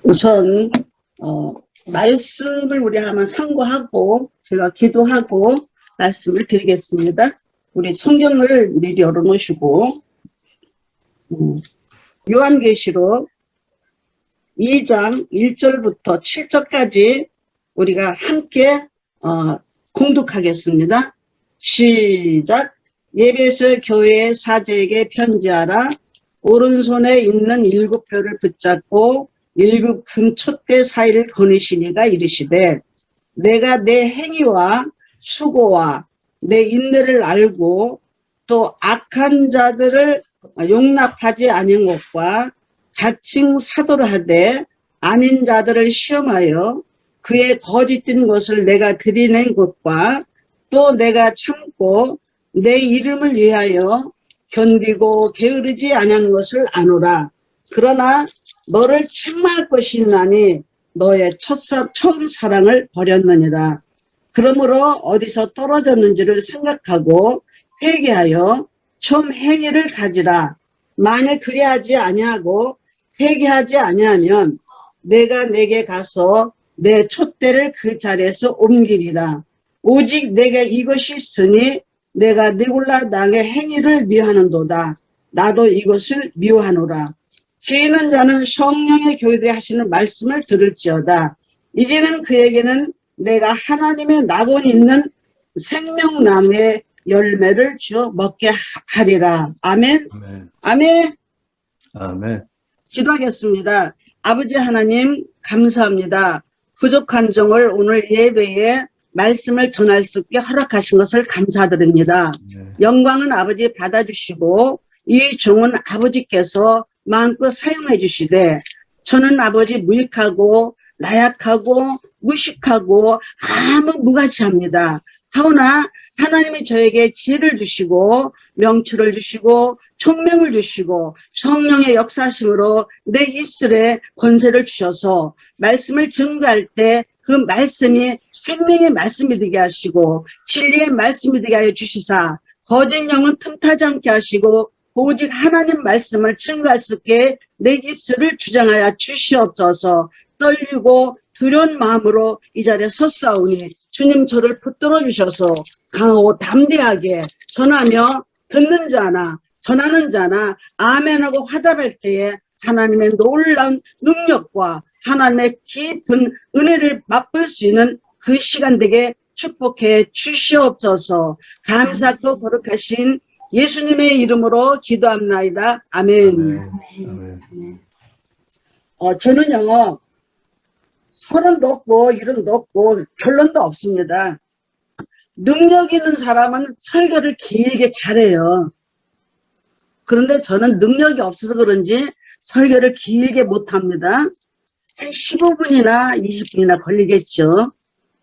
우선 말씀을 우리 한번 상고하고 제가 기도하고 말씀을 드리겠습니다. 우리 성경을 미리 열어놓으시고 요한계시록 2장 1절부터 7절까지 우리가 함께 공독하겠습니다. 시작. 에베소 교회 사제에게 편지하라. 오른손에 있는 7표를 붙잡고 7 금 촛대 사이를 거느시니가 이르시되, 내가 내 행위와 수고와 내 인내를 알고 또 악한 자들을 용납하지 아니한 것과 자칭 사도를 하되 아닌 자들을 시험하여 그의 거짓된 것을 내가 들이낸 것과 또 내가 참고 내 이름을 위하여 견디고 게으르지 아니한 것을 아노라. 그러나 너를 책망할 것이 있나니 너의 처음 사랑을 버렸느니라. 그러므로 어디서 떨어졌는지를 생각하고 회개하여 처음 행위를 가지라. 만일 그리하지 아니하고 회개하지 아니하면 내가 내게 가서 내 촛대를 그 자리에서 옮기리라. 오직 내게 이것이 있으니 내가 니골라 낭의 행위를 미워하는도다. 나도 이것을 미워하노라. 지혜는 자는 성령의 교회에 하시는 말씀을 들을지어다. 이제는 그에게는 내가 하나님의 낙원이 있는 생명나무의 열매를 주어 먹게 하리라. 아멘. 아멘. 아멘. 아멘. 기도하겠습니다. 아버지 하나님 감사합니다. 부족한 종을 오늘 예배에 말씀을 전할 수 있게 허락하신 것을 감사드립니다. 네. 영광은 아버지 받아주시고 이 종은 아버지께서 마음껏 사용해 주시되, 저는 아버지 무익하고 나약하고 무식하고 아무 무가치합니다. 하오나 하나님이 저에게 지혜를 주시고 명철을 주시고 총명을 주시고 성령의 역사심으로 내 입술에 권세를 주셔서 말씀을 증거할 때 그 말씀이 생명의 말씀이 되게 하시고 진리의 말씀이 되게 하여 주시사 거짓 영은 틈타지 않게 하시고 오직 하나님 말씀을 증거할 수 있게 내 입술을 주장하여 주시옵소서. 떨리고 두려운 마음으로 이 자리에 섰사오니 주님 저를 붙들어 주셔서 강하고 담대하게 전하며 듣는 자나 전하는 자나 아멘하고 화답할 때에 하나님의 놀라운 능력과 하나님의 깊은 은혜를 맛볼 수 있는 그 시간 되게 축복해 주시옵소서. 감사하고 거룩하신 예수님의 이름으로 기도합나이다. 아멘. 아멘. 저는요, 서른도 없고 일은 없고 결론도 없습니다. 능력 있는 사람은 설교를 길게 잘해요. 그런데 저는 능력이 없어서 그런지 설교를 길게 못합니다. 한 15분이나 20분이나 걸리겠죠.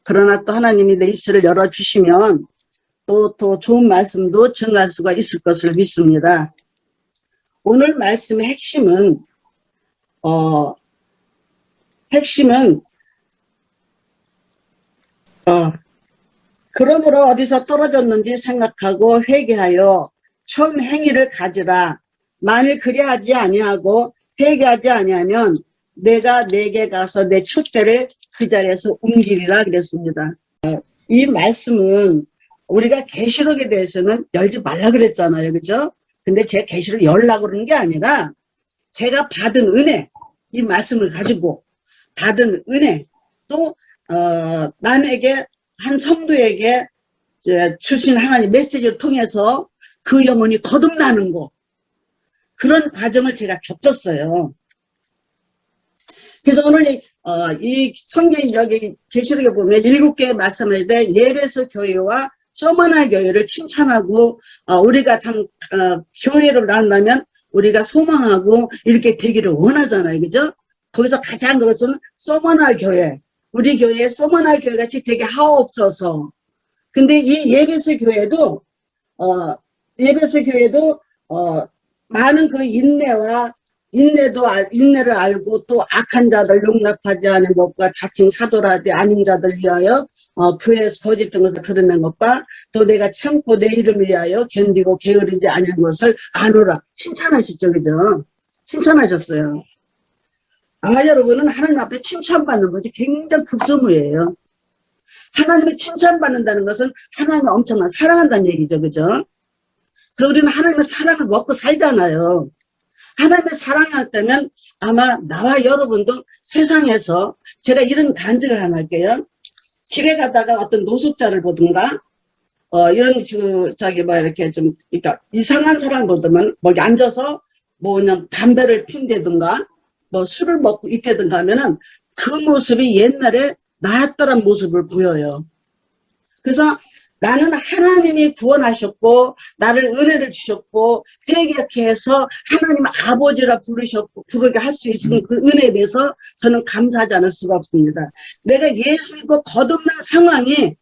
그러나 또 하나님이 내 입술을 열어주시면 또 좋은 말씀도 전할 수가 있을 것을 믿습니다. 오늘 말씀의 핵심은 그러므로 어디서 떨어졌는지 생각하고 회개하여 처음 행위를 가지라. 만일 그리하지 아니하고 회개하지 아니하면 내가 내게 가서 내 촛대를 그 자리에서 옮기리라 그랬습니다. 이 말씀은 우리가 계시록에 대해서는 열지 말라 그랬잖아요. 그죠? 근데 제가 계시록 열라고 그러는 게 아니라 제가 받은 은혜, 이 말씀을 가지고 받은 은혜, 또 남에게 한 성도에게 주신 하나님 메시지를 통해서 그 영혼이 거듭나는 거, 그런 과정을 제가 겪었어요. 그래서 오늘 이 성경 여기 계시록에 보면 7개의 말씀을 때 에베소 교회와 서머나 교회를 칭찬하고 우리가 참 교회를 나온다면 우리가 소망하고 이렇게 되기를 원하잖아요. 그죠? 거기서 가장 그것은 서머나 교회, 우리 교회에 서머나 교회 같이 되게 하옵소서. 근데 이 에베소 교회도 많은 그 인내를 알고 또 악한 자들 용납하지 않은 것과 자칭 사도라되 아닌 자들 위하여 그의 거짓된 것을 드러낸 것과 또 내가 참고 내 이름을 위하여 견디고 게으르지 않은 것을 아노라. 칭찬하셨죠. 그죠? 칭찬하셨어요. 아마 여러분은 하나님 앞에 칭찬받는 것이 굉장히 급선무예요. 하나님의 칭찬받는다는 것은 하나님을 엄청나게 사랑한다는 얘기죠. 그죠? 그래서 우리는 하나님의 사랑을 먹고 살잖아요. 하나님의 사랑이었다면 아마 나와 여러분도 세상에서 제가 이런 간증을 하나 할게요. 길에 가다가 어떤 노숙자를 보든가 이런 이렇게 좀 그러니까 이상한 사람 보더만 뭐 앉아서 뭐 그냥 담배를 핀다든가 뭐 술을 먹고 있다든가 하면은 그 모습이 옛날에 나였다는 모습을 보여요. 그래서 나는 하나님이 구원하셨고 나를 은혜를 주셨고 되게 해서 하나님 아버지라 부르게 할 수 있는 그 은혜에 대해서 저는 감사하지 않을 수가 없습니다. 내가 예수 믿고 거듭난 상황이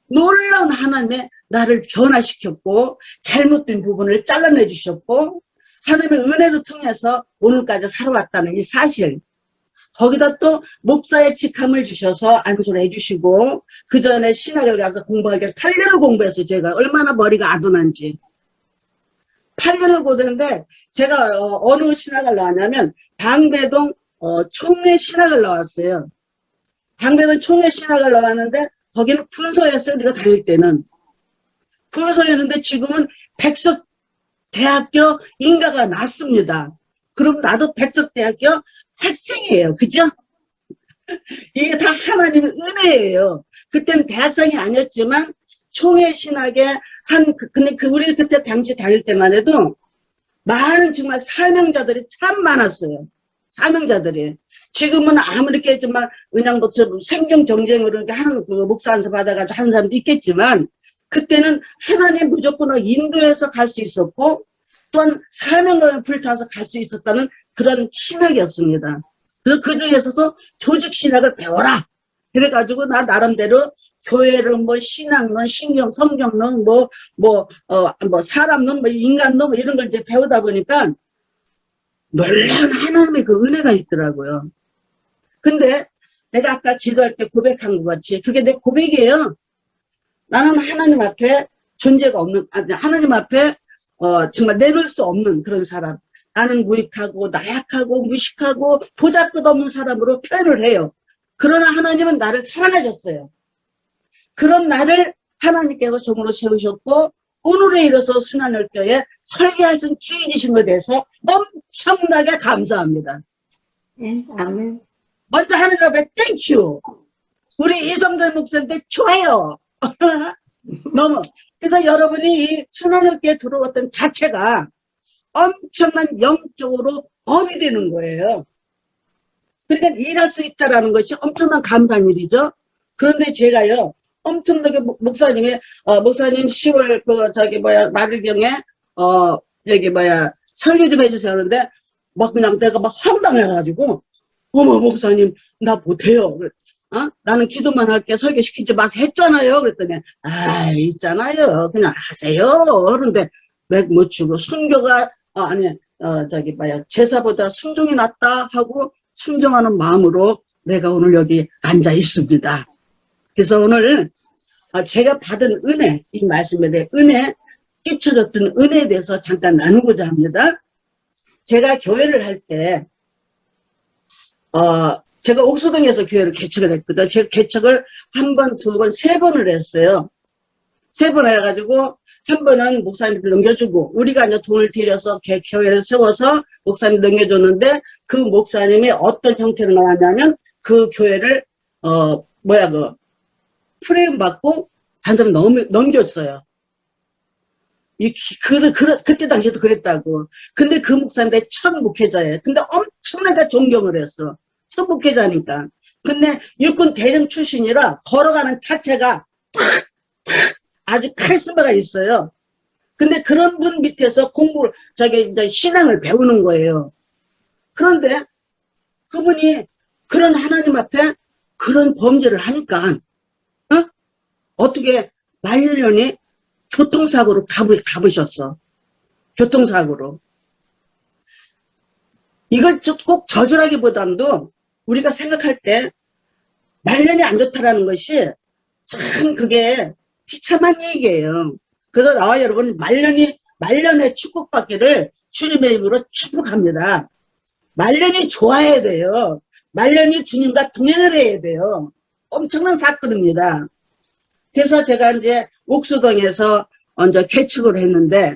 놀라운 하나님의 나를 변화시켰고 잘못된 부분을 잘라내 주셨고 하나님의 은혜를 통해서 오늘까지 살아왔다는 이 사실, 거기다 또 목사의 직함을 주셔서 안수를 해주시고 그 전에 신학을 가서 공부하기 위해서 8년을 공부했어요. 제가 얼마나 머리가 아둔한지 8년을 공부했는데 제가 어느 신학을 나왔냐면 당배동 총회 신학을 나왔어요. 당배동 총회 신학을 나왔는데 거기는 군소였어요. 우리가 다닐 때는 군소였는데 지금은 백석대학교 인가가 났습니다. 그럼 나도 백석대학교 학생이에요. 그죠? 이게 다 하나님의 은혜예요. 그때는 대학생이 아니었지만 총회 신학에 근데 우리 그때 당시 다닐 때만 해도 많은 정말 사명자들이 참 많았어요. 사명자들이. 지금은 아무리 정말 그냥 뭐 생존 정쟁으로 이렇게 하는 그 목사 안수 받아가지고 하는 사람도 있겠지만 그때는 하나님 무조건 인도해서 갈 수 있었고 또한 사명감을 불타서 갈 수 있었다는 그런 신학이었습니다. 그래서 그 중에서도 조직신학을 배워라. 그래가지고 나 나름대로 교회론, 뭐 신학론, 성경론, 사람론, 인간론 이런 걸 이제 배우다 보니까 놀라운 하나님의 그 은혜가 있더라고요. 근데 내가 아까 기도할 때 고백한 것 같이 그게 내 고백이에요. 나는 하나님 앞에 존재가 없는, 하나님 앞에 정말 내놓을 수 없는 그런 사람. 나는 무익하고 나약하고 무식하고 보잘것없는 사람으로 표현을 해요. 그러나 하나님은 나를 사랑하셨어요. 그런 나를 하나님께서 종으로 세우셨고 오늘에 이르러서 순환열교에 설계할 수 있는 기회 주신 것에 대해서 엄청나게 감사합니다. 아멘. 먼저 하나님 앞에 땡큐. 우리 이성전 목사님들 좋아요. 너무. 그래서 여러분이 이 순환열교에 들어왔던 자체가 엄청난 영적으로 업이 되는 거예요. 그러니까 일할 수 있다라는 것이 엄청난 감사한 일이죠. 그런데 제가요, 엄청나게 목사님 10월 말일경에 설교 좀 해주세요 하는데 막 그냥 내가 막 황당해가지고 어머 목사님 나 못해요. 나는 기도만 할게 설교시키지 마세요 했잖아요. 그랬더니 있잖아요 그냥 하세요. 그런데 맥 못 추고 순교가 제사보다 순종이 낫다 하고 순종하는 마음으로 내가 오늘 여기 앉아 있습니다. 그래서 오늘 제가 받은 은혜, 이 말씀에 대해 은혜, 끼쳐졌던 은혜에 대해서 잠깐 나누고자 합니다. 제가 교회를 할 때 제가 옥수동에서 교회를 개척을 했거든. 제가 개척을 한 번, 두 번, 세 번을 했어요. 세 번 해가지고 한 번은 목사님들 넘겨주고 우리가 이제 돈을 들여서 교회를 세워서 목사님 넘겨줬는데 그 목사님이 어떤 형태로 나왔냐면 그 교회를 프레임 받고 단순히 넘겼어요. 그때 당시에도 그랬다고. 근데 그 목사인데 첫 목회자예요. 근데 엄청나게 존경을 했어. 첫 목회자니까. 근데 육군 대령 출신이라 걸어가는 자체가 아주 카리스마가 있어요. 근데 그런 분 밑에서 이제 신앙을 배우는 거예요. 그런데 그분이 그런 하나님 앞에 그런 범죄를 하니까, 어떻게 말년이 교통사고로 가보셨어. 교통사고로. 이걸 꼭 저질하기보다도 우리가 생각할 때 말년이 안 좋다라는 것이 참 그게 비참한 얘기예요. 그래서 나와 여러분 말년의 축복받기를 주님의 이름으로 축복합니다. 말년이 좋아야 돼요. 말년이 주님과 동행을 해야 돼요. 엄청난 사건입니다. 그래서 제가 이제 옥수동에서 먼저 개척을 했는데,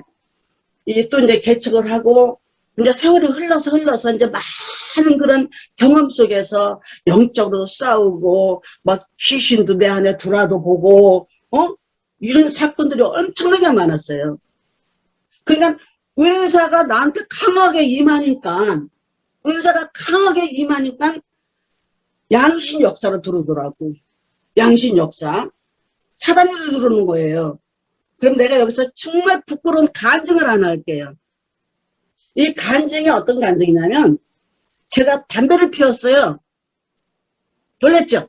또 이제 개척을 하고, 이제 세월이 흘러서 이제 많은 그런 경험 속에서 영적으로 싸우고, 막 귀신도 내 안에 들어와도 보고, 이런 사건들이 엄청나게 많았어요. 그러니까 은사가 나한테 강하게 임하니까, 양신 역사로 들어오더라고. 양신 역사. 사단으로 들어오는 거예요. 그럼 내가 여기서 정말 부끄러운 간증을 하나 할게요. 이 간증이 어떤 간증이냐면, 제가 담배를 피웠어요. 놀랬죠?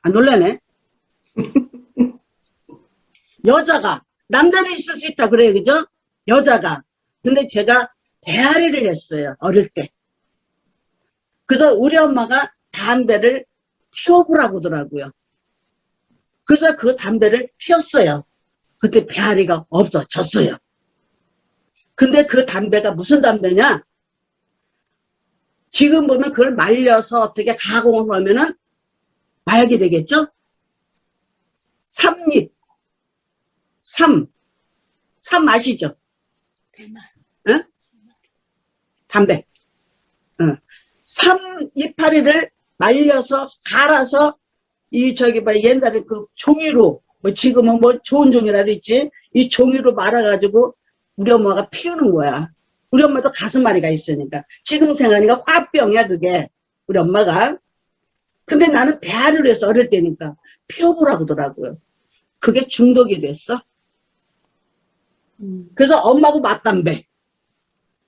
안 놀라네? 여자가, 남자는 있을 수 있다 그래요, 그죠? 여자가. 근데 제가 대아리를 했어요, 어릴 때. 그래서 우리 엄마가 담배를 피워보라고 하더라고요. 그래서 그 담배를 피웠어요. 그때 배앓이가 없어졌어요. 근데 그 담배가 무슨 담배냐? 지금 보면 그걸 말려서 어떻게 가공을 하면은 마약이 되겠죠? 삼립. 삼 아시죠? 응? 담배. 응. 삼 이파리를 말려서 갈아서 옛날에 그 종이로, 뭐 지금은 뭐 좋은 종이라도 있지, 이 종이로 말아가지고 우리 엄마가 피우는 거야. 우리 엄마도 가슴앓이가 있으니까. 지금 생각하니까 화병이야, 그게. 우리 엄마가. 근데 나는 배앓이를 해서 어릴 때니까 피워보라고 하더라고요. 그게 중독이 됐어. 그래서 엄마하고 맞담배.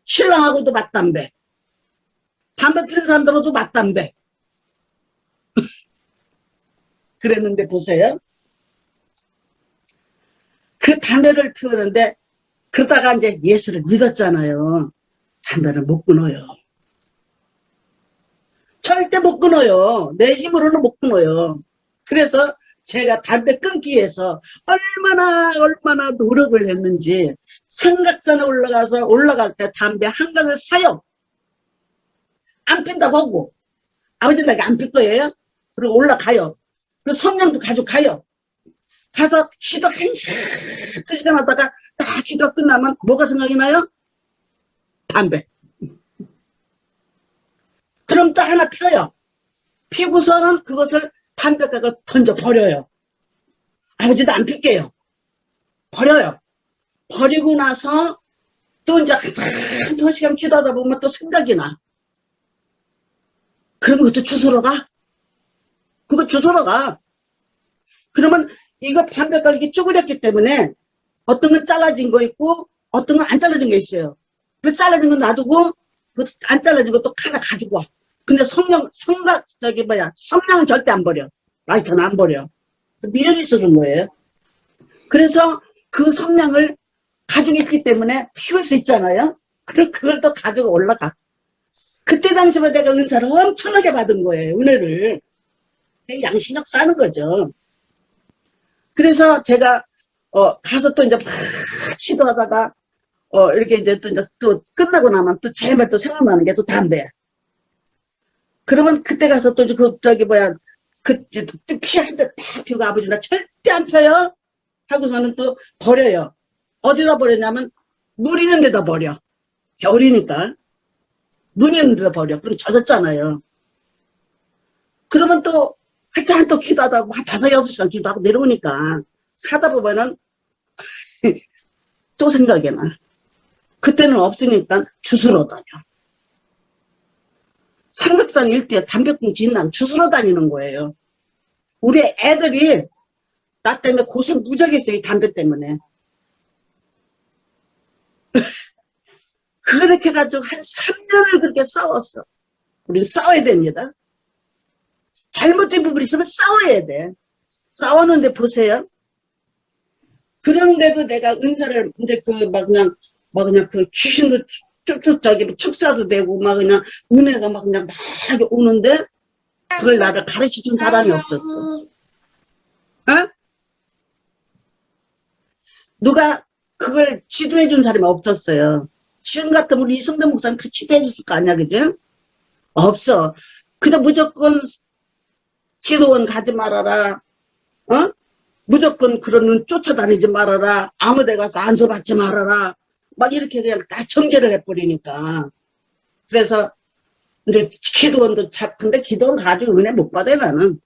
신랑하고도 맞담배. 담배 피는 사람들하고도 맞담배. 그랬는데 보세요. 그 담배를 피우는데 그러다가 이제 예수를 믿었잖아요. 담배를 못 끊어요. 절대 못 끊어요. 내 힘으로는 못 끊어요. 그래서 제가 담배 끊기 위해서 얼마나 노력을 했는지 삼각산에 올라갈 때 담배 한 강을 사요. 안 핀다고 하고 아버지 나게 안 필 거예요. 그리고 올라가요. 그리고 성냥도 가져가요. 가서 기도 1시간, 2시간 하다가 딱 기도 끝나면 뭐가 생각이 나요? 담배. 그럼 또 하나 펴요. 피고서는 그것을 담배각을 던져버려요. 아버지도 안 필게요. 버려요. 버리고 나서 또 이제 한참 2시간 기도하다 보면 또 생각이 나. 그럼 그것도 주스러 가? 그거 주스러 가. 그러면 이거 담배가 이렇게 쪼그렸기 때문에 어떤 건 잘라진 거 있고 어떤 건 안 잘라진 거 있어요. 그 잘라진 건 놔두고 그 안 잘라진 거 또 하나 가지고 와. 근데 성냥은 절대 안 버려. 라이터는 안 버려. 미련이 쓰는 거예요. 그래서 그 성냥을 가지고 있기 때문에 피울 수 있잖아요. 그럼 그걸 또 가지고 올라가. 그때 당시에 내가 은사를 엄청나게 받은 거예요. 은혜를. 양심력 쌓는 거죠. 그래서 제가 가서 또 이제 막 기도하다가 이렇게 이제 또 끝나고 나면 또 제일 또 생각나는 게 또 담배. 그러면 그때 가서 또 피할 때 딱 피우고 아버지 나 절대 안 펴요 하고서는 또 버려요. 어디다 버렸냐면 물 있는 데다 버려. 겨울이니까 눈 있는 데다 버려. 그럼 젖었잖아요. 그러면 또 한참 또 기도하다 한 5-6시간 기도하고 내려오니까 하다 보면은 또 생각이 나. 그때는 없으니까 주스러 다녀. 삼각산 일대에 담배꽁치 있나 주스러 다니는 거예요. 우리 애들이 나 때문에 고생 무지하게 했어요. 이 담배 때문에. 그렇게 해가지고 한 3년을 그렇게 싸웠어. 우리는 싸워야 됩니다. 잘못된 부분이 있으면 싸워야 돼. 싸웠는데 보세요. 그런데도 내가 은사를 이제 그냥 그 귀신도 축사도 되고 막 그냥 은혜가 막 그냥 막 오는데 그걸 나를 가르쳐 준 사람이 없었어. 누가 그걸 지도해 준 사람이 없었어요. 지금 같으면 우리 이성대 목사님 그 취대해 줬을 거 아니야, 그죠? 없어. 그냥 무조건 기도원 가지 말아라. 어? 무조건 그런 눈 쫓아다니지 말아라. 아무 데 가서 안수 받지 말아라. 막 이렇게 그냥 다 정죄를 해버리니까. 그래서 이제 기도원도 근데 기도원 가지고 은혜 못 받아요, 나는.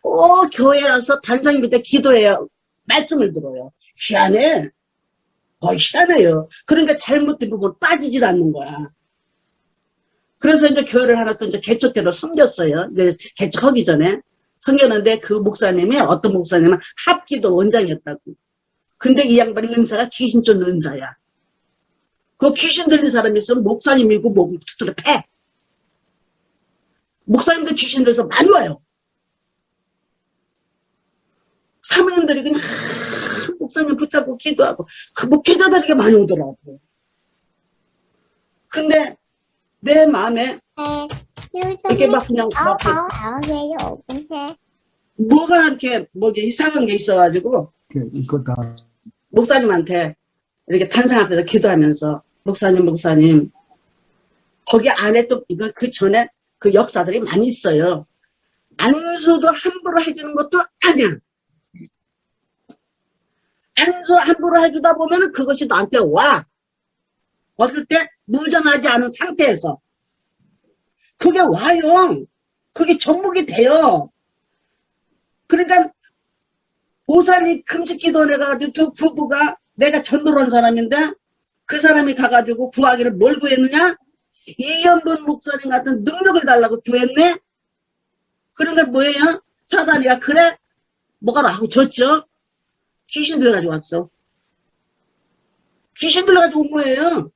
꼭 교회 와서 단상 밑에 기도해야 말씀을 들어요. 희한해. 희한해요. 그러니까 잘못된 부분 빠지질 않는 거야. 그래서 이제 교회를 하나 또 이제 개척교로 섬겼어요. 근데 개척하기 전에 섬겼는데 그 목사님이 어떤 목사님은 합기도 원장이었다고. 근데 이 양반이 은사가 귀신 쫓는 은사야. 그 귀신 들린 사람이 있으면 목사님이고 목을 두드려 패. 목사님도 귀신 들려서 많이 와요. 사모님들이 그냥 목사님 붙잡고 기도하고 그 목회자들에게 많이 오더라고. 근데 내 마음에 이렇게 막 그냥 막 뭐가 이렇게 뭐게 이상한 게 있어가지고 이거 다 목사님한테 이렇게 단상 앞에서 기도하면서 목사님 거기 안에 또 이거 그 전에 그 역사들이 많이 있어요. 안수도 함부로 해주는 것도 아니야. 안수 함부로 해주다 보면은 그것이 나한테 와. 어떨 때 무장하지 않은 상태에서 그게 와요. 그게 접목이 돼요. 그러니까 보살이 금식기도 해가지고 두 부부가 내가 전도를 한 사람인데 그 사람이 가가지고 구하기를 뭘 구했느냐? 이연분 목사님 같은 능력을 달라고 구했네? 그러니까 뭐예요? 사단이야. 그래? 뭐가 라고 줬죠? 귀신 들어가지고 왔어. 귀신 들어가지고 온 거예요.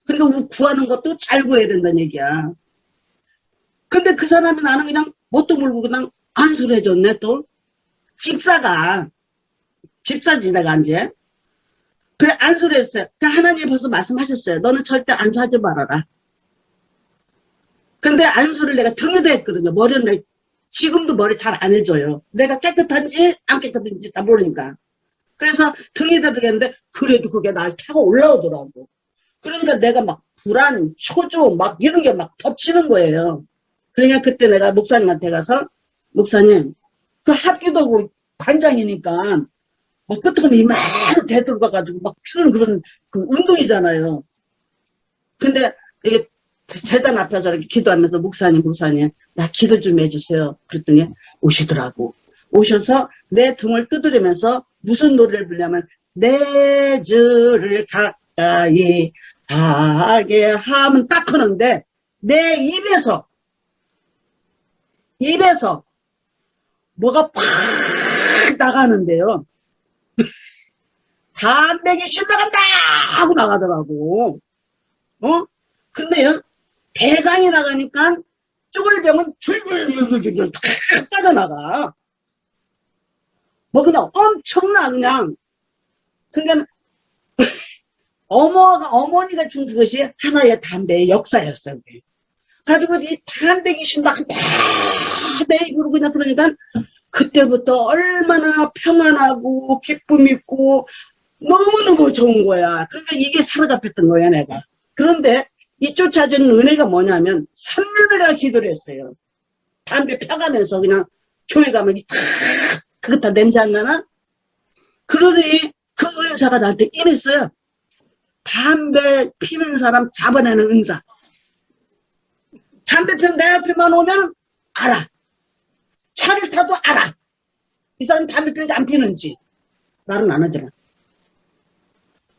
그러니까 구하는 것도 잘 구해야 된다는 얘기야. 근데 그 사람이 나는 그냥 뭣도 모르고 그냥 안수를 해줬네 또. 집사지 내가 이제. 그래 안수를 했어요. 하나님이 벌써 말씀하셨어요. 너는 절대 안수하지 말아라. 근데 안수를 내가 등에다 했거든요. 머리는 내가 지금도 머리 잘 안 해줘요. 내가 깨끗한지 안 깨끗한지 다 모르니까. 그래서 등에다 했는데 그래도 그게 날 타고 올라오더라고. 그러니까 내가 막 불안, 초조 막 이런 게 막 덮치는 거예요. 그러니까 그때 내가 목사님한테 가서 목사님 그 합기도고 관장이니까 뭐 끝으로 이만한 대들어가가지고 막 치는 그런 그 운동이잖아요. 근데 이게 재단 앞에서 이렇게 기도하면서 목사님 나 기도 좀 해주세요. 그랬더니 오시더라고. 오셔서 내 등을 두드리면서 무슨 노래를 부르냐면 내 주를 가까이 하게 하면 딱 하는데 내 입에서 뭐가 팍 나가는데요. 담배기 신나간다 하고 나가더라고. 근데요 대강이 나가니까 쭈글병은 줄줄줄줄줄 탁 빠져나가. 뭐 그냥 엄청나 그냥. 그러니까 어머니가 준 그것이 하나의 담배의 역사였어요. 가지고 이 담배 귀신막 내 입으로 그냥 그러니까 그때부터 얼마나 평안하고 기쁨 있고 너무너무 좋은 거야. 그러니까 이게 사로잡혔던 거야 내가. 그런데 이 쫓아주는 은혜가 뭐냐면 3년을 내가 기도를 했어요. 담배 펴가면서 그냥 교회 가면 탁 그거 다 냄새 안 나나? 그러더니 그 은사가 나한테 임했어요. 담배 피는 사람 잡아내는 은사. 담배 피는 내 앞에만 오면 알아. 차를 타도 알아. 이 사람이 담배 피는지 안 피는지. 나는 안 하잖아.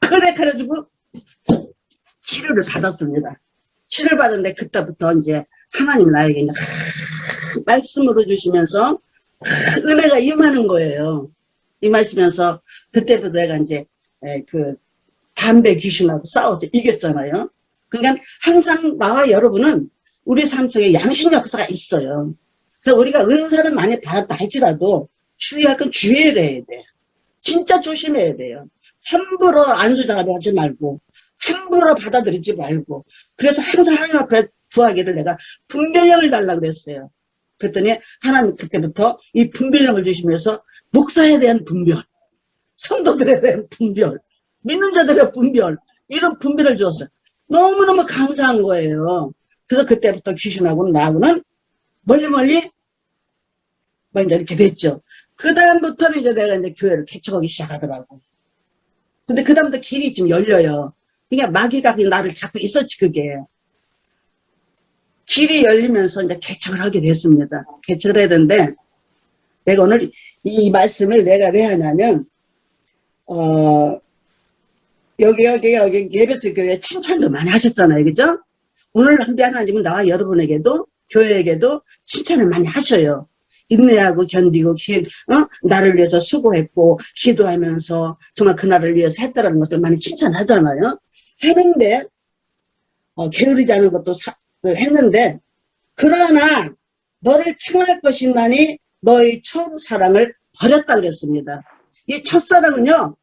그래가지고 치료를 받았습니다. 치료를 받았는데 그때부터 이제 하나님 나에게 이제 말씀으로 주시면서 은혜가 임하는 거예요. 임하시면서 그때부터 내가 이제 그 담배 귀신하고 싸워서 이겼잖아요. 그러니까 항상 나와 여러분은 우리 삶 속에 양심 역사가 있어요. 그래서 우리가 은사를 많이 받았다 할지라도 주의할 건 주의를 해야 돼. 진짜 조심해야 돼요. 함부로 안수장을 하지 말고 함부로 받아들이지 말고. 그래서 항상 하나님 앞에 구하기를 내가 분별력을 달라고 그랬어요. 그랬더니 하나님 그때부터 이 분별력을 주시면서 목사에 대한 분별, 성도들에 대한 분별, 믿는 자들의 분별, 이런 분별을 주었어요. 너무너무 감사한 거예요. 그래서 그때부터 귀신하고는 나하고는 멀리 뭐 이제 이렇게 됐죠. 그 다음부터는 이제 내가 이제 교회를 개척하기 시작하더라고. 근데 그 다음부터 길이 좀 열려요. 그러니까 마귀가 그냥 나를 잡고 있었지, 그게. 길이 열리면서 이제 개척을 하게 됐습니다. 개척을 해야 되는데, 내가 오늘 이 말씀을 내가 왜 하냐면, 여기 예배스 교회 칭찬도 많이 하셨잖아요. 그죠? 오늘 하나님은 나와 여러분에게도, 교회에게도 칭찬을 많이 하셔요. 인내하고 견디고, 나를 위해서 수고했고, 기도하면서 정말 그날을 위해서 했다라는 것들 많이 칭찬하잖아요. 했는데, 게으르지 않은 것도 했는데, 그러나, 너를 칭할 것이나니 너의 처음 사랑을 버렸다 그랬습니다. 이 첫사랑은요,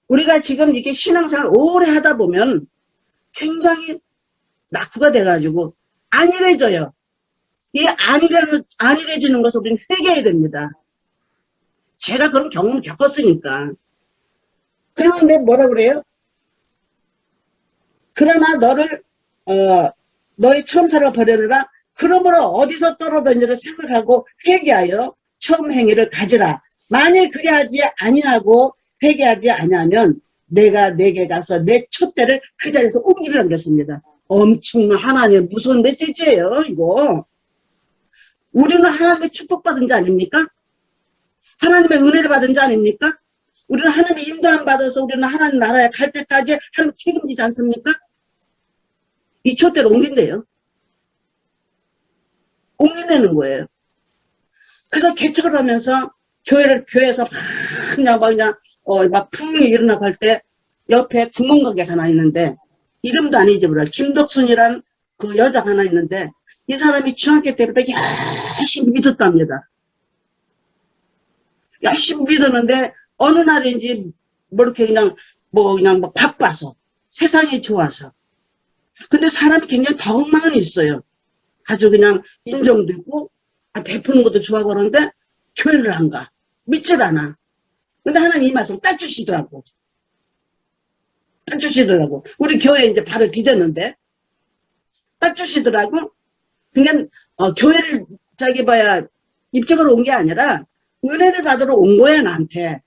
우리가 지금 이게 신앙생활 오래 하다 보면 굉장히 낙후가 돼가지고 안일해져요. 이 안일해지는 것을 우리는 회개해야 됩니다. 제가 그런 경험을 겪었으니까. 그런데 뭐라 그래요? 그러나 너의 처음 사랑을 버려라. 그러므로 어디서 떨어졌는지를 생각하고 회개하여 처음 행위를 가지라. 만일 그리하지 아니하고 회개하지 아니하면 내가 내게 가서 내 촛대를 그 자리에서 옮기리라 그랬습니다. 엄청난 하나님의 무서운 메시지예요, 이거. 우리는 하나님의 축복받은 자 아닙니까? 하나님의 은혜를 받은 자 아닙니까? 우리는 하나님의 인도함 받아서 우리는 하나님 나라에 갈 때까지 하나님 책임지지 않습니까? 이 촛대를 옮긴대요. 옮긴다는 거예요. 그래서 개척을 하면서 교회에서 막 부흥이 일어나고 할 때 옆에 구멍가게가 하나 있는데 이름도 안 잊어버려. 김덕순이란 그 여자가 하나 있는데 이 사람이 중학교 때부터 열심히 믿었답니다. 열심히 믿었는데 어느 날인지 뭐 이렇게 그냥 바빠서 세상이 좋아서 근데 사람이 굉장히 덕망은 있어요. 아주 그냥 인정도 있고 베푸는 것도 좋아하고 그러는데 교회를 안 가. 믿질 않아. 근데 하나님 이 말씀 딱 주시더라고. 딱 주시더라고. 우리 교회 이제 바로 뒤졌는데 딱 주시더라고. 그냥 교회를 입적으로 온 게 아니라 은혜를 받으러 온 거야 나한테.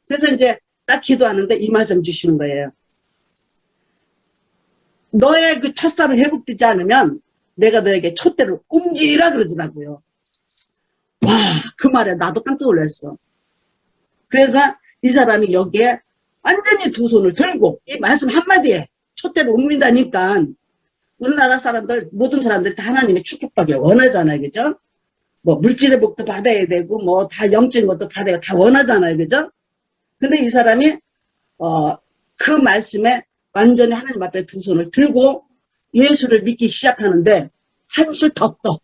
그래서 이제 딱 기도하는데 이 말씀 주시는 거예요. 너의 그 첫사랑 회복되지 않으면 내가 너에게 촛대를 옮기리라 그러더라고요. 와, 그 말에 나도 깜짝 놀랐어. 그래서 이 사람이 여기에 완전히 두 손을 들고 이 말씀 한마디에 촛대를 옮긴다니까 우리나라 사람들 모든 사람들이 다 하나님의 축복받기를 원하잖아요. 그죠? 뭐 물질의 복도 받아야 되고 뭐 다 영적인 것도 받아야 다 원하잖아요. 그죠? 근데 이 사람이 그 말씀에 완전히 하나님 앞에 두 손을 들고 예수를 믿기 시작하는데 한술 덕덕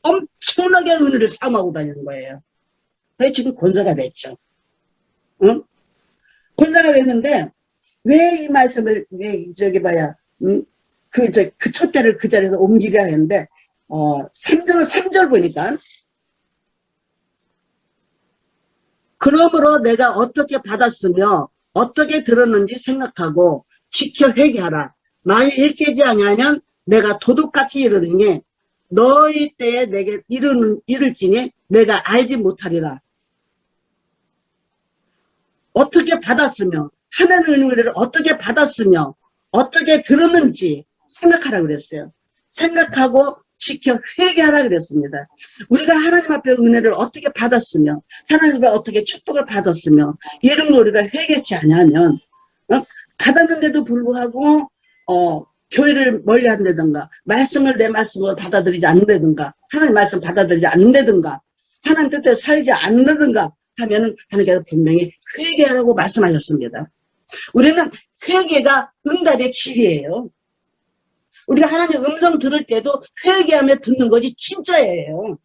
엄청나게 은혜를 사모하고 다니는 거예요. 그래서 지금 권사가 됐죠. 응? 권사가 됐는데 왜 이 말씀을 그 촛대를 그 자리에서 옮기려 했는데 3절 보니까 그러므로 내가 어떻게 받았으며 어떻게 들었는지 생각하고 지켜 회개하라. 만일 일깨지 아니하면 내가 도둑같이 이르느니 너희 때에 내게 이를지니 내가 알지 못하리라. 어떻게 받았으며 하나님의 은혜를 어떻게 받았으며 어떻게 들었는지 생각하라 그랬어요. 생각하고 지켜 회개하라 그랬습니다. 우리가 하나님 앞에 은혜를 어떻게 받았으며 하나님 앞에 어떻게 축복을 받았으며 이런 거 우리가 회개치 않으면 받았는데도 불구하고 교회를 멀리 한다든가 내 말씀을 받아들이지 않는다든가 하나님 말씀 받아들이지 않는다든가 하나님 뜻대로 살지 않는다든가 하면은 하나님께서 분명히 회개하라고 말씀하셨습니다. 우리는 회개가 응답의 길이에요. 우리가 하나님 음성 들을 때도 회개하며 듣는 것이 진짜예요.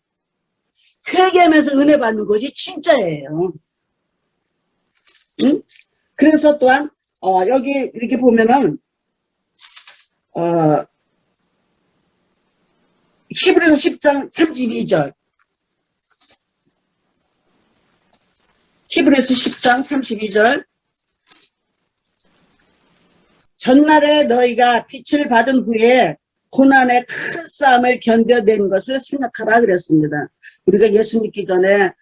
회개하면서 은혜 받는 것이 진짜예요. 응? 그래서 또한 여기 이렇게 보면은 히브리서 10장 32절 히브리서 10장 32절 전날에 너희가 빛을 받은 후에 고난의 큰 싸움을 견뎌낸 것을 생각하라 그랬습니다. 우리가 예수 믿기 전에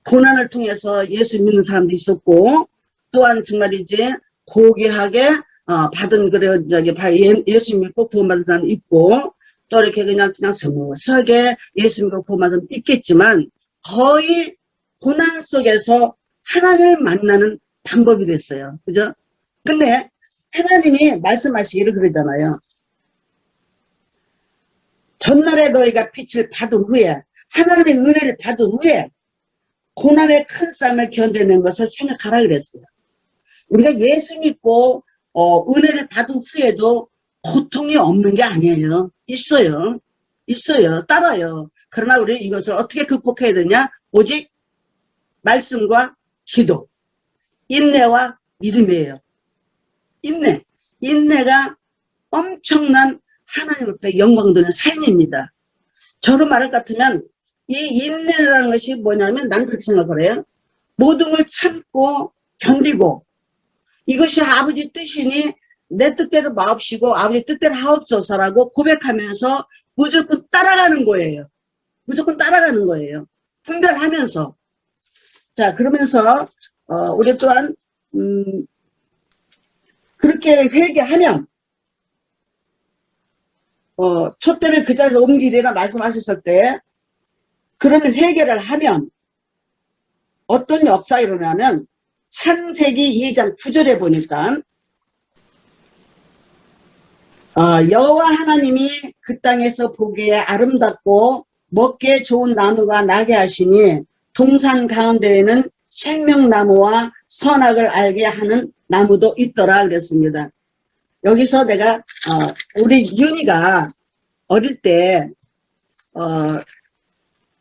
고난을 통해서 예수 믿는 사람도 있었고, 또한 정말이지 고귀하게 받은 예수 믿고 구원받은 사람도 있고, 또 이렇게 그냥 스무스하게 예수 믿고 구원받은 사람도 있겠지만, 거의 고난 속에서 하나님을 만나는 방법이 됐어요. 그죠? 근데 하나님이 말씀하시기를 그러잖아요. 전날에 너희가 빛을 받은 후에, 하나님의 은혜를 받은 후에 고난의 큰 싸움을 견뎌낸 것을 생각하라 그랬어요. 우리가 예수 믿고 은혜를 받은 후에도 고통이 없는 게 아니에요. 있어요. 따라요. 그러나 우리 이것을 어떻게 극복해야 되냐? 오직 말씀과 기도, 인내와 믿음이에요. 인내가 엄청난 하나님 앞에 영광 되는 삶입니다. 저로 말할 것 같으면 이 인내라는 것이 뭐냐면, 난 그렇게 생각을 해요. 모든 걸 참고 견디고, 이것이 아버지 뜻이니 내 뜻대로 마옵시고 아버지 뜻대로 하옵소서라고 고백하면서 무조건 따라가는 거예요. 분별하면서. 자, 그러면서 우리 또한 그렇게 회개하면 촛대를 그 자리에서 옮기리라 말씀하셨을 때, 그런 회개를 하면 어떤 역사가 일어나면, 창세기 2장 9절에 보니까 여호와 하나님이 그 땅에서 보기에 아름답고 먹기에 좋은 나무가 나게 하시니 동산 가운데에는 생명나무와 선악을 알게 하는 나무도 있더라 그랬습니다. 여기서 내가 우리 윤희가 어릴 때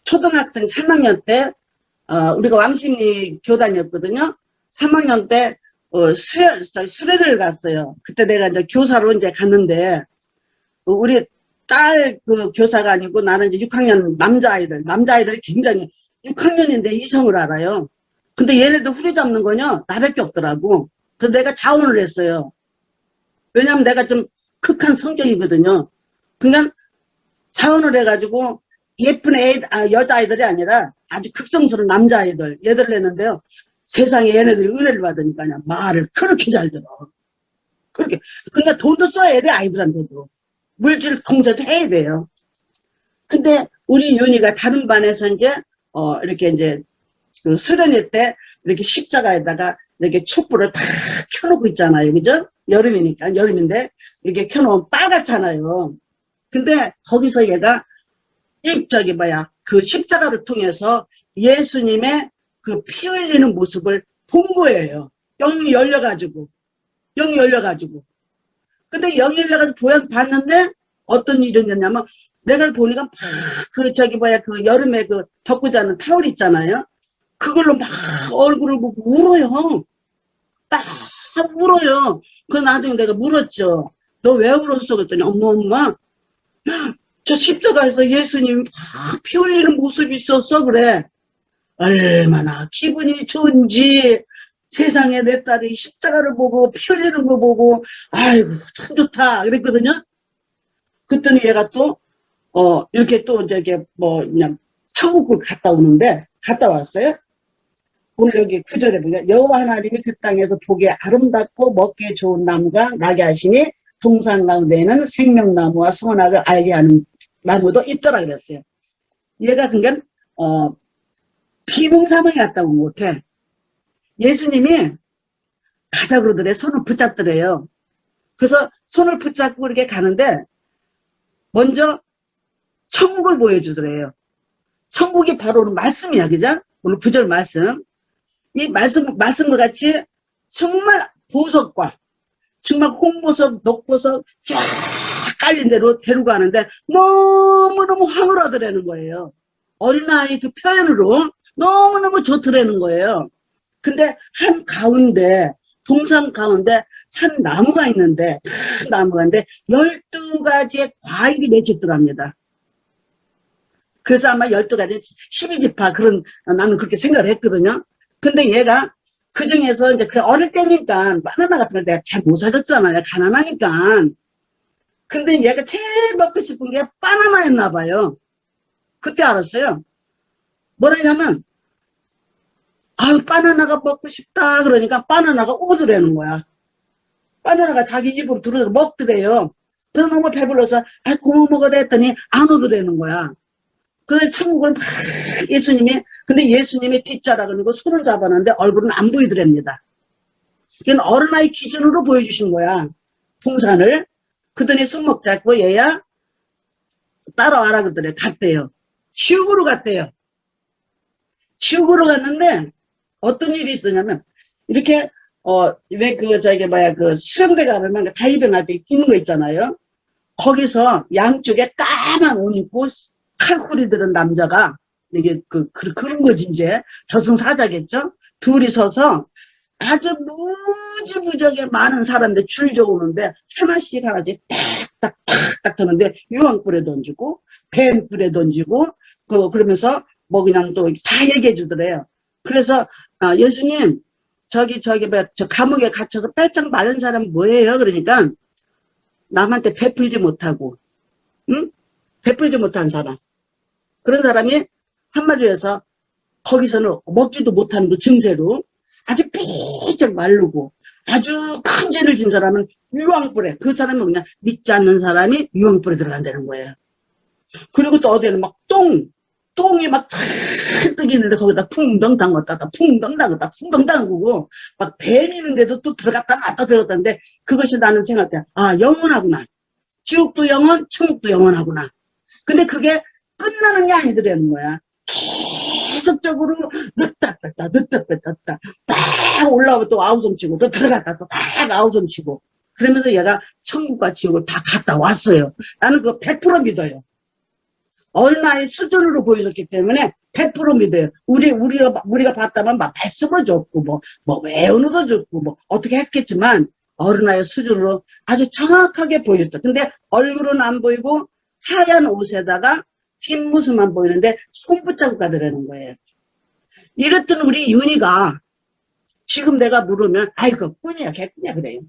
초등학생 3학년 때 우리가 왕십리 교단이었거든요. 3학년 때 수련을 갔어요. 그때 내가 이제 교사로 이제 갔는데, 우리 딸 그 교사가 아니고 나는 이제 6학년 남자아이들이 굉장히 6학년인데 이성을 알아요. 근데 얘네들 후려잡는 거냐 나밖에 없더라고. 그래서 내가 자원을 했어요. 왜냐면 내가 좀 극한 성격이거든요. 그러니까 자원을 해가지고 예쁜 여자아이들이 아니라 아주 극성스러운 남자아이들, 얘들을 했는데요. 세상에 얘네들이 은혜를 받으니까 그냥 말을 그렇게 잘 들어. 그렇게. 그러니까 돈도 써야 돼, 아이들한테도. 물질 공사도 해야 돼요. 근데 우리 윤희가 다른 반에서 이제, 이렇게 이제, 그 수련회 때 이렇게 십자가에다가 이렇게 촛불을 다 켜놓고 있잖아요. 그죠? 여름인데, 이렇게 켜놓으면 빨갛잖아요. 근데 거기서 얘가 그 십자가를 통해서 예수님의 그 피 흘리는 모습을 본 거예요. 영이 열려가지고. 근데 영이 열려가지고 봤는데 어떤 일이 있냐면, 내가 보니까 그 여름에 그 덮고 자는 타올 있잖아요. 그걸로 막 얼굴을 보고 울어요. 막 울어요. 그 나중에 내가 물었죠. 너 왜 울었어? 그랬더니 엄마 저 십자가에서 예수님이 막 피 흘리는 모습이 있었어. 그래. 얼마나 기분이 좋은지, 세상에 내 딸이 십자가를 보고 피 흘리는 거 보고 아이고 참 좋다 그랬거든요. 그랬더니 얘가 또 이렇게 또 이렇게 그냥 천국을 갔다 왔어요. 오늘 여기 9절에 보니까 여호와 하나님이 그 땅에서 보기에 아름답고 먹기에 좋은 나무가 나게 하시니 동산 가운데에는 생명나무와 선악을 알게 하는 나무도 있더라 그랬어요. 얘가 그러니까 비몽사몽에 갔다 온 것 같아. 예수님이 가자 그러더래. 손을 붙잡더래요. 그래서 손을 붙잡고 이렇게 가는데 먼저 천국을 보여주더래요. 천국이 바로 오늘 말씀이야. 그죠? 오늘 9절 말씀. 이 말씀과 같이 정말 보석과 정말 홍보석, 녹보석 쫙 깔린 대로 데리고 가는데 너무너무 황홀하더라는 거예요. 어린아이 그 표현으로 너무너무 좋더라는 거예요. 근데 한 가운데, 동산 가운데 한 나무가 있는데, 큰 나무가 있는데 12가지의 과일이 맺혔더랍니다. 그래서 아마 12가지 12지파 나는 그렇게 생각을 했거든요. 근데 얘가 그 중에서 이제 그 어릴 때니까 바나나 같은 걸 내가 잘 못 사줬잖아요. 가난하니까. 근데 얘가 제일 먹고 싶은 게 바나나였나 봐요. 그때 알았어요. 뭐라냐면, 아유, 바나나가 먹고 싶다. 그러니까 바나나가 오더라는 거야. 바나나가 자기 입으로 들어서 먹더래요. 그래서 너무 배불러서, 아, 고모 먹어야 했더니 안 오더라는 거야. 그래서 천국을 막 예수님이, 근데 예수님이 뒷자락을 손을 잡았는데 얼굴은 안 보이더랍니다. 그건 어른아이 기준으로 보여주신 거야. 동산을. 그더니 손목 잡고 얘야 따라와라 그러더래. 갔대요. 지옥으로 갔대요. 지옥으로 갔는데 어떤 일이 있었냐면 이렇게 왜 그 수영대 가면 다이빙 할 때 있는 거 있잖아요. 거기서 양쪽에 까만 옷 입고 칼코리 들은 남자가 이게 그런 거지 이제 저승사자겠죠. 둘이 서서 아주 무지무지하게 많은 사람들 줄져 오는데 하나씩 딱딱딱딱 드는데 유황불에 던지고 뱀불에 던지고 그러면서 뭐 그냥 또 다 얘기해 주더래요. 그래서 예수님 저 감옥에 갇혀서 빼짝 마른 사람 뭐예요? 그러니까 남한테 베풀지 못하고 응? 베풀지 못한 사람 그런 사람이 한마디로 해서 거기서는 먹지도 못하는 증세로 아주 삐쩍 마르고 아주 큰 죄를 진 사람은 유황불에 그 사람은 그냥 믿지 않는 사람이 유황불에 들어간다는 거예요. 그리고 또 어디에는 막 똥이 막 잔뜩 있는데 거기다 풍덩 담갔다가 풍덩 담갔다 풍덩 담그고 막 뱀 있는데도 또 들어갔다 놨다 들어갔다는데 그것이 나는 생각할 때 영원하구나. 지옥도 영원 천국도 영원하구나. 근데 그게 끝나는 게 아니더라는 거야. 계속적으로 늦다 뺐다 딱 올라오면 또 아우성 치고 또 들어갔다 또 딱 아우성 치고 그러면서 얘가 천국과 지옥을 다 갔다 왔어요. 나는 그거 100% 믿어요. 어린아이 수준으로 보여줬기 때문에 100% 믿어요. 우리가 봤다면 막 말씀을 줬고 뭐 외우는 줬고 뭐 어떻게 했겠지만 어린아이 수준으로 아주 정확하게 보여줬죠. 근데 얼굴은 안 보이고 하얀 옷에다가 뒷모습만 보이는데 손붙잡고 가더라는 거예요. 이랬던 우리 윤희가 지금 내가 물으면 아이고 꾼이야 개꾼이야 그래요.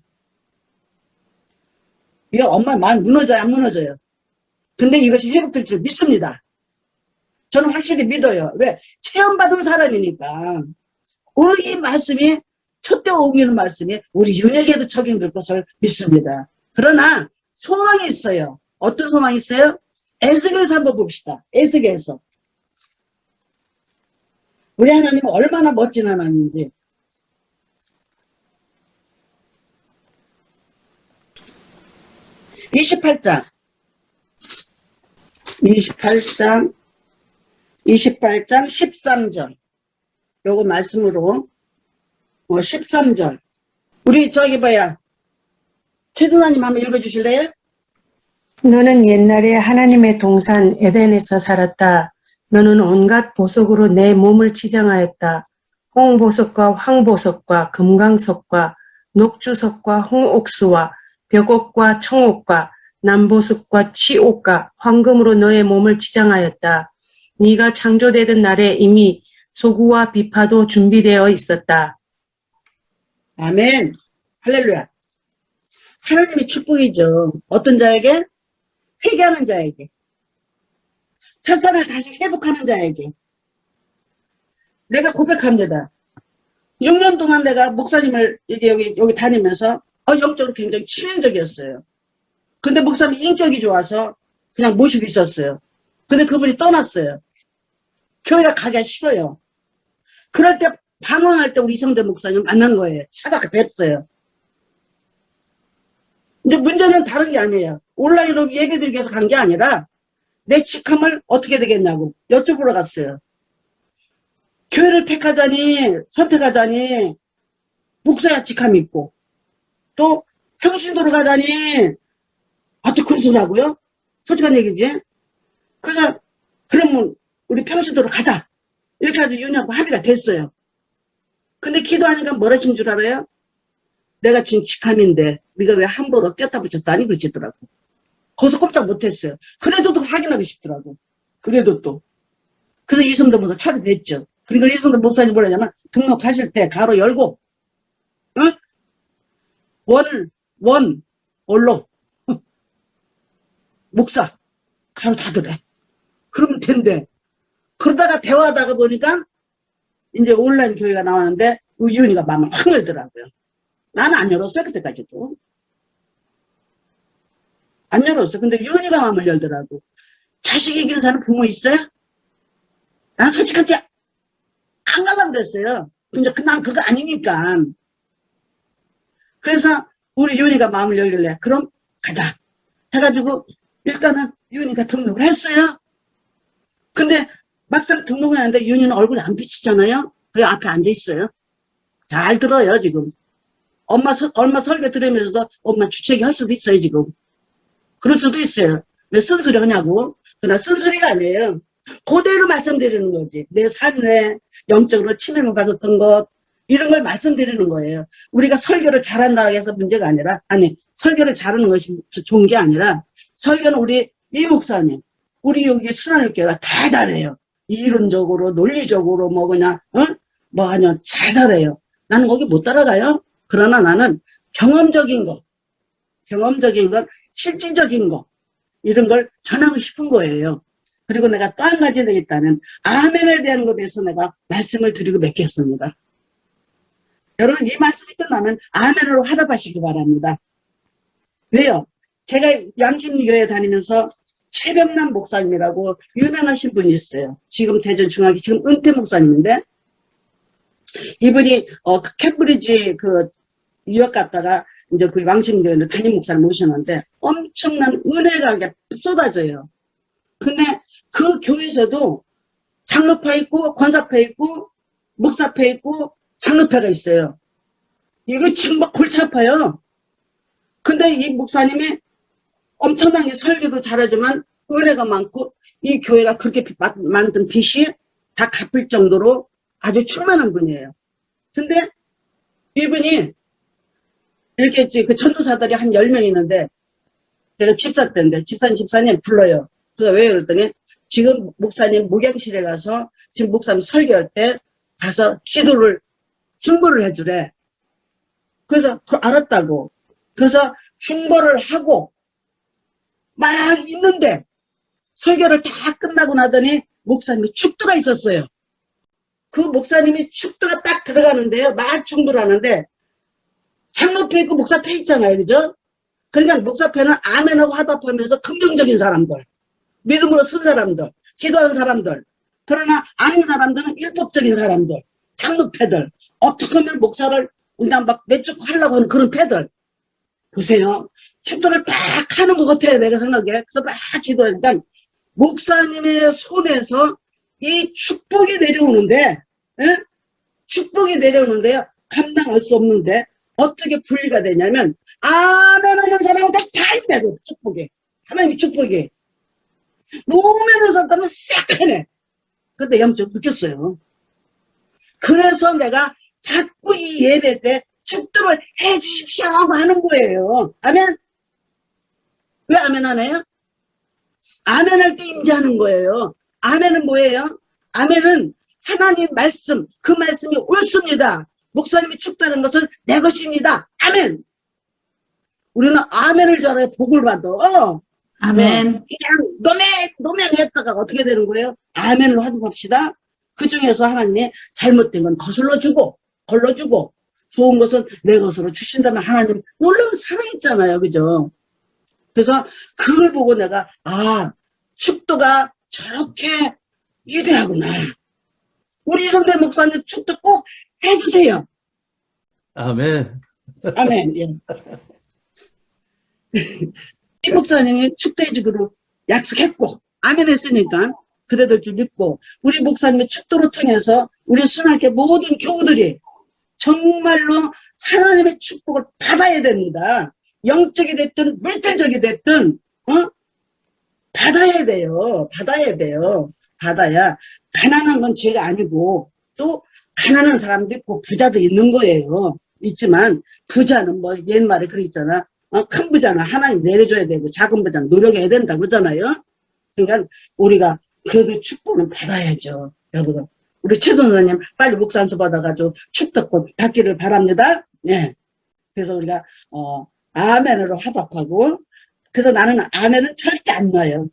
이거 엄마 마음 무너져요 안 무너져요. 근데 이것이 회복될 줄 믿습니다. 저는 확실히 믿어요. 왜? 체험받은 사람이니까. 오늘 이 말씀이 첫째 옮기는 말씀이 우리 윤희에게도 적용될 것을 믿습니다. 그러나 소망이 있어요. 어떤 소망이 있어요? 에스겔서 한번 봅시다. 에스겔서. 우리 하나님은 얼마나 멋진 하나님인지. (28장) 13절. 요거 말씀으로 13절. 우리 최두나님 한번 읽어주실래요? 너는 옛날에 하나님의 동산 에덴에서 살았다. 너는 온갖 보석으로 내 몸을 치장하였다. 홍보석과 황보석과 금강석과 녹주석과 홍옥수와 벽옥과 청옥과 남보석과 치옥과 황금으로 너의 몸을 치장하였다. 네가 창조되던 날에 이미 소구와 비파도 준비되어 있었다. 아멘. 할렐루야. 하나님의 축복이죠. 어떤 자에게? 회개하는 자에게. 첫사랑을 다시 회복하는 자에게. 내가 고백합니다. 6년 동안 내가 목사님을 여기 다니면서 영적으로 굉장히 치명적이었어요. 근데 목사님 인격이 좋아서 그냥 모시고 있었어요. 근데 그분이 떠났어요. 교회가 가기가 싫어요. 그럴 때 방황할 때 우리 이성대 목사님 만난 거예요. 찾아가 뵀어요. 근데 문제는 다른 게 아니에요. 온라인으로 예배드리기 위해서 간 게 아니라 내 직함을 어떻게 되겠냐고 여쭤보러 갔어요. 교회를 선택하자니 목사야 직함이 있고 또 평신도로 가자니 또 그런 소리 하고요. 솔직한 얘기지. 그래서 그러면 우리 평신도로 가자. 이렇게 해서 윤희하고 합의가 됐어요. 근데 기도하니까 뭐라 하신 줄 알아요? 내가 지금 직함인데 네가 왜 함부로 꼈다 붙였다니 그러시더라고. 거기서 꼼짝 못했어요. 그래도 또 확인하고 싶더라고. 그래도 또. 그래서 이성도 목사 찾아뵀죠. 그러니까 이성도 목사님 뭐라냐면 등록하실 때 가로 열고 응? 원로, 목사, 가로 닫으래. 그러면 된대. 그러다가 대화하다가 보니까 이제 온라인 교회가 나왔는데 유은이가 마음을 확 열더라고요. 나는 안 열었어요, 그때까지도. 안 열었어. 근데 유은이가 마음을 열더라고. 자식 이기는 사람 부모 있어요? 난 솔직하지 안 가려고 그랬어요. 근데 난 그거 아니니까. 그래서 우리 유은이가 마음을 열길래 그럼 가자 해가지고 일단은 유은이가 등록을 했어요. 근데 막상 등록을 하는데 유은이는 얼굴이 안 비치잖아요. 그 앞에 앉아있어요. 잘 들어요 지금. 엄마 설교 들으면서도 엄마 주책이 할 수도 있어요 지금. 그럴 수도 있어요. 왜 쓴소리 하냐고. 그러나 쓴소리가 아니에요. 그대로 말씀드리는 거지. 내 삶에 영적으로 침해를 받았던 것 이런 걸 말씀드리는 거예요. 우리가 설교를 잘한다고 해서 문제가 아니라 설교를 잘하는 것이 좋은 게 아니라 설교는 우리 이 목사님 우리 여기 순환교회가 다 잘해요. 이론적으로 논리적으로 뭐 그냥 뭐 하냐 잘 잘해요. 나는 거기 못 따라가요. 그러나 나는 경험적인 것 실질적인 거 이런 걸 전하고 싶은 거예요. 그리고 내가 또 한 가지 되겠다는 아멘에 대한 것에 대해서 내가 말씀을 드리고 맺겠습니다. 여러분 이 말씀이 끝나면 아멘으로 화답하시기 바랍니다. 왜요? 제가 양심교회 다니면서 최병남 목사님이라고 유명하신 분이 있어요. 지금 대전중앙교 지금 은퇴 목사님인데 이분이 캠브리지 유학 갔다가 이제 그 양심교회를 담임 목사를 모셨는데 엄청난 은혜가 쏟아져요. 근데 그 교회에서도 장로파 있고 권사파 있고 목사파 있고 장로파가 있어요. 이거 지금 막 골치 아파요. 근데 이 목사님이 엄청나게 설교도 잘하지만 은혜가 많고 이 교회가 그렇게 만든 빚이 다 갚을 정도로 아주 충만한 분이에요. 근데 이분이 이렇게 그 전도사들이 한 10명 있는데 제가 집사 때인데 집사님 불러요. 그래서 왜 그랬더니 지금 목사님 목양실에 가서 지금 목사님 설교할 때 가서 중보를 해주래. 그래서 알았다고. 그래서 중보를 하고 막 있는데 설교를 다 끝나고 나더니 목사님이 축도가 있었어요. 그 목사님이 축도가 딱 들어가는데요. 막 중보를 하는데 장로패 있고 목사패 있잖아요. 그죠? 그러니까 목사패는 아멘하고 화답하면서 긍정적인 사람들, 믿음으로 쓴 사람들, 기도하는 사람들, 그러나 아닌 사람들은 율법적인 사람들, 장로패들, 어떻게 하면 목사를 그냥 막 내쫓고 하려고 하는 그런 패들. 보세요. 축도를 딱 하는 것 같아요. 내가 생각에. 그래서 막 기도하니까 목사님의 손에서 이 축복이 내려오는데, 에? 축복이 내려오는데요. 감당할 수 없는데 어떻게 분리가 되냐면 아멘하는 사람은 다 있네. 축복이. 하나님의 축복이. 노면은 사람은 싹 하네. 근데 영적 느꼈어요. 그래서 내가 자꾸 이 예배 때 축도를 해 주십시오 하고 하는 거예요. 아멘? 왜 아멘 안 해요? 아멘 할 때 임재하는 거예요. 아멘은 뭐예요? 아멘은 하나님 말씀, 그 말씀이 옳습니다. 목사님이 축도하는 것은 내 것입니다. 아멘. 우리는 아멘을 잘해 복을 받아. 아멘. 그냥 노멘 했다가 어떻게 되는 거예요? 아멘으로 화답합시다. 그 중에서 하나님이 잘못된 건 거슬러주고 걸러주고 좋은 것은 내 것으로 주신다는 하나님 놀라운 사랑이 있잖아요. 그죠? 그래서 그걸 보고 내가 축도가 저렇게 위대하구나. 우리 이성대 목사님 축도 꼭 해주세요. 아멘. 아멘. 예. 이 목사님이 축도해주기로 약속했고 아멘 했으니까 그래 될 줄 믿고 우리 목사님의 축도를 통해서 우리 순환교회 모든 교우들이 정말로 하나님의 축복을 받아야 됩니다. 영적이 됐든 물질적이 됐든 받아야 돼요. 받아야 가난한 건 죄가 아니고 또 가난한 사람도 있고 부자도 있는 거예요. 있지만 부자는 뭐 옛말에 그러 있잖아. 큰 부자는 하나님 내려줘야 되고 작은 부자는 노력해야 된다 그러잖아요. 그러니까 우리가 그래도 축복은 받아야죠. 여러분 우리 최 전사님 빨리 목사 안수 받아가지고 축복권 받기를 바랍니다. 네. 그래서 우리가, 아멘으로 화답하고, 그래서 나는 아멘은 절대 안 넣어요.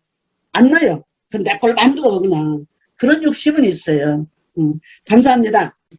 안 넣어요. 그내 걸 만들어, 그냥. 그런 욕심은 있어요. 감사합니다.